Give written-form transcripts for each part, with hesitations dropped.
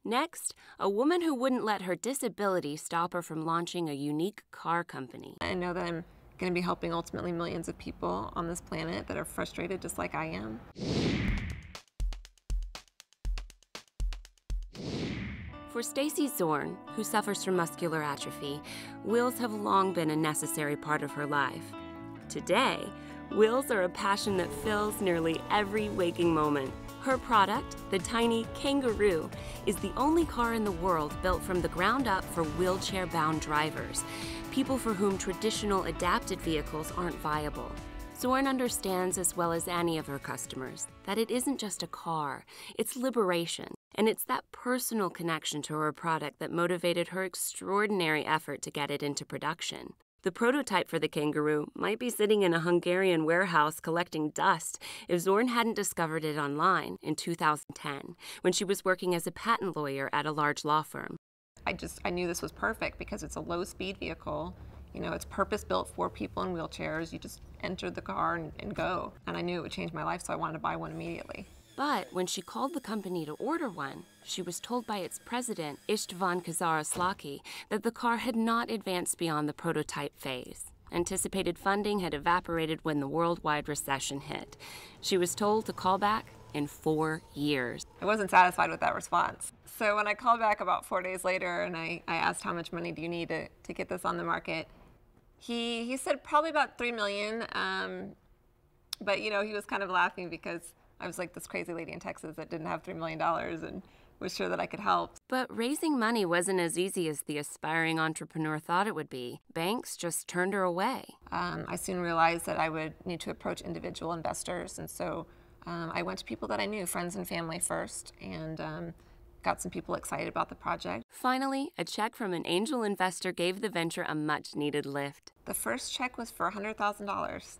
Next, a woman who wouldn't let her disability stop her from launching a unique car company. I know that I'm going to be helping ultimately millions of people on this planet that are frustrated just like I am. For Stacy Zorn, who suffers from muscular atrophy, wheels have long been a necessary part of her life. Today, wheels are a passion that fills nearly every waking moment. Her product, the tiny Kenguru, is the only car in the world built from the ground up for wheelchair-bound drivers, people for whom traditional adapted vehicles aren't viable. Zorn understands as well as any of her customers that it isn't just a car, it's liberation. And it's that personal connection to her product that motivated her extraordinary effort to get it into production. The prototype for the Kenguru might be sitting in a Hungarian warehouse collecting dust if Zorn hadn't discovered it online in 2010, when she was working as a patent lawyer at a large law firm. I knew this was perfect because it's a low-speed vehicle. You know, it's purpose-built for people in wheelchairs. You just enter the car and go. And I knew it would change my life, so I wanted to buy one immediately. But when she called the company to order one, she was told by its president, Istvan Kazaraslaki, that the car had not advanced beyond the prototype phase. Anticipated funding had evaporated when the worldwide recession hit. She was told to call back in 4 years. I wasn't satisfied with that response. So when I called back about 4 days later and I asked how much money do you need to get this on the market, he said probably about $3 million. But you know, he was kind of laughing because I was like this crazy lady in Texas that didn't have $3 million and was sure that I could help. But raising money wasn't as easy as the aspiring entrepreneur thought it would be. Banks just turned her away. I soon realized that I would need to approach individual investors, and so I went to people that I knew, friends and family first, and got some people excited about the project. Finally, a check from an angel investor gave the venture a much-needed lift. The first check was for $100,000.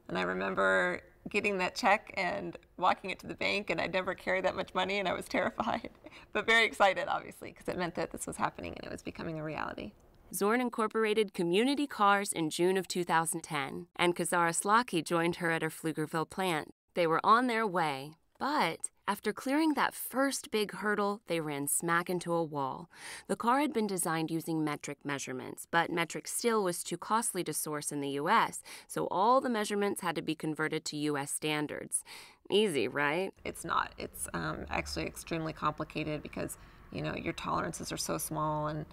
And I remember getting that check and walking it to the bank, and I'd never carried that much money, and I was terrified, but very excited, obviously, because it meant that this was happening and it was becoming a reality. Zorn incorporated Community Cars in June of 2010, and Kazaraslaki joined her at her Pflugerville plant. They were on their way, but after clearing that first big hurdle, they ran smack into a wall. The car had been designed using metric measurements, but metric steel was too costly to source in the U.S., so all the measurements had to be converted to U.S. standards. Easy, right? It's not. It's actually extremely complicated because, you know, your tolerances are so small and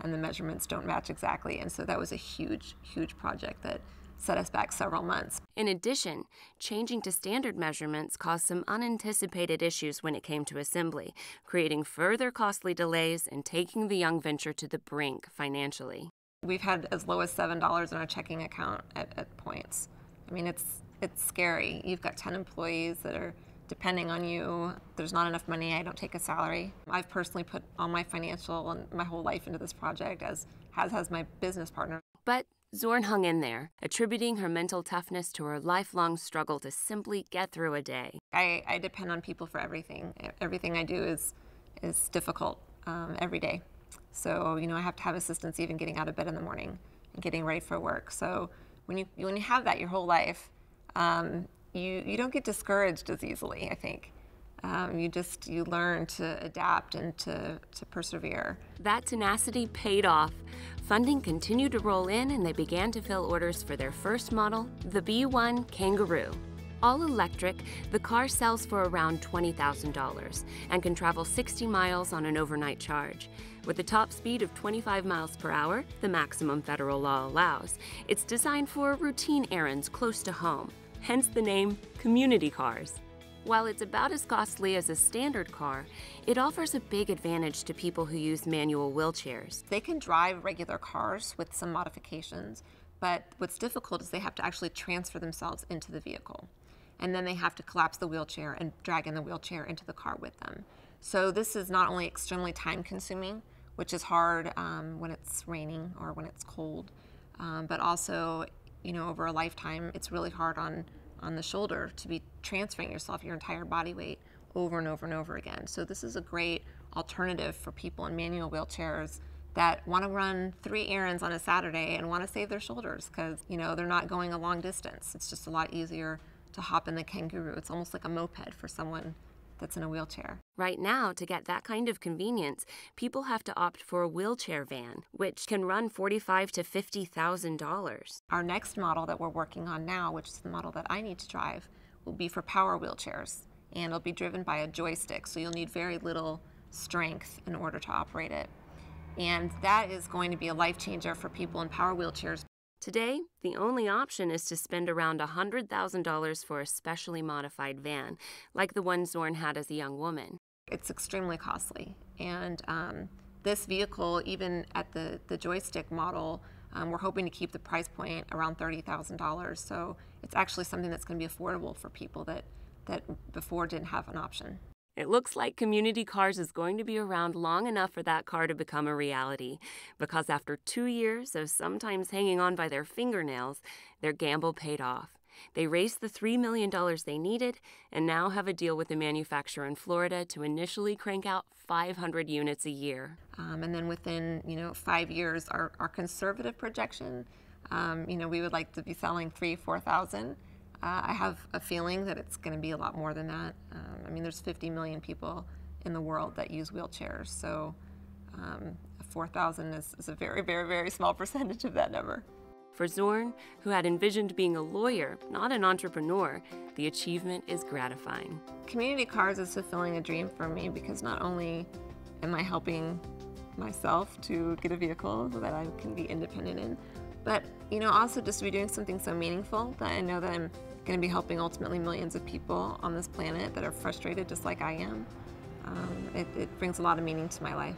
the measurements don't match exactly. And so that was a huge, huge project that set us back several months. In addition, changing to standard measurements caused some unanticipated issues when it came to assembly, creating further costly delays and taking the young venture to the brink financially. We've had as low as $7 in our checking account at points. I mean, it's scary. You've got 10 employees that are depending on you. There's not enough money. I don't take a salary. I've personally put all my financial and my whole life into this project, as has my business partner. But Zorn hung in there, attributing her mental toughness to her lifelong struggle to simply get through a day. I depend on people for everything. Everything I do is difficult every day. So, you know, I have to have assistance even getting out of bed in the morning and getting ready for work. So when you have that your whole life, you don't get discouraged as easily, I think. You learn to adapt and to persevere. That tenacity paid off. Funding continued to roll in, and they began to fill orders for their first model, the B1 Kenguru. All electric, the car sells for around $20,000 and can travel 60 miles on an overnight charge. With a top speed of 25 miles per hour, the maximum federal law allows, it's designed for routine errands close to home, hence the name Community Cars. While it's about as costly as a standard car, it offers a big advantage to people who use manual wheelchairs. They can drive regular cars with some modifications, but what's difficult is they have to actually transfer themselves into the vehicle. And then they have to collapse the wheelchair and drag in the wheelchair into the car with them. So this is not only extremely time consuming, which is hard when it's raining or when it's cold, but also, you know, over a lifetime, it's really hard on the shoulder to be transferring yourself, your entire body weight, over and over and over again. So this is a great alternative for people in manual wheelchairs that want to run 3 errands on a Saturday and want to save their shoulders because, you know, they're not going a long distance. It's just a lot easier to hop in the Kenguru. It's almost like a moped for someone that's in a wheelchair. Right now, to get that kind of convenience, people have to opt for a wheelchair van, which can run $45,000 to $50,000. Our next model that we're working on now, which is the model that I need to drive, will be for power wheelchairs, and it'll be driven by a joystick, so you'll need very little strength in order to operate it. And that is going to be a life changer for people in power wheelchairs. Today, the only option is to spend around $100,000 for a specially modified van, like the one Zorn had as a young woman. It's extremely costly, and this vehicle, even at the joystick model, we're hoping to keep the price point around $30,000. So it's actually something that's going to be affordable for people that before didn't have an option. It looks like Community Cars is going to be around long enough for that car to become a reality, because after 2 years of sometimes hanging on by their fingernails, their gamble paid off. They raised the $3 million they needed and now have a deal with the manufacturer in Florida to initially crank out 500 units a year. And then within 5 years, our conservative projection, we would like to be selling 3,000-4,000. I have a feeling that it's going to be a lot more than that. There's 50 million people in the world that use wheelchairs, so 4,000 is a very, very, very small percentage of that number. For Zorn, who had envisioned being a lawyer, not an entrepreneur, the achievement is gratifying. Community Cars is fulfilling a dream for me because not only am I helping myself to get a vehicle that I can be independent in, but also just to be doing something so meaningful that I know that I'm going to be helping ultimately millions of people on this planet that are frustrated just like I am. It brings a lot of meaning to my life.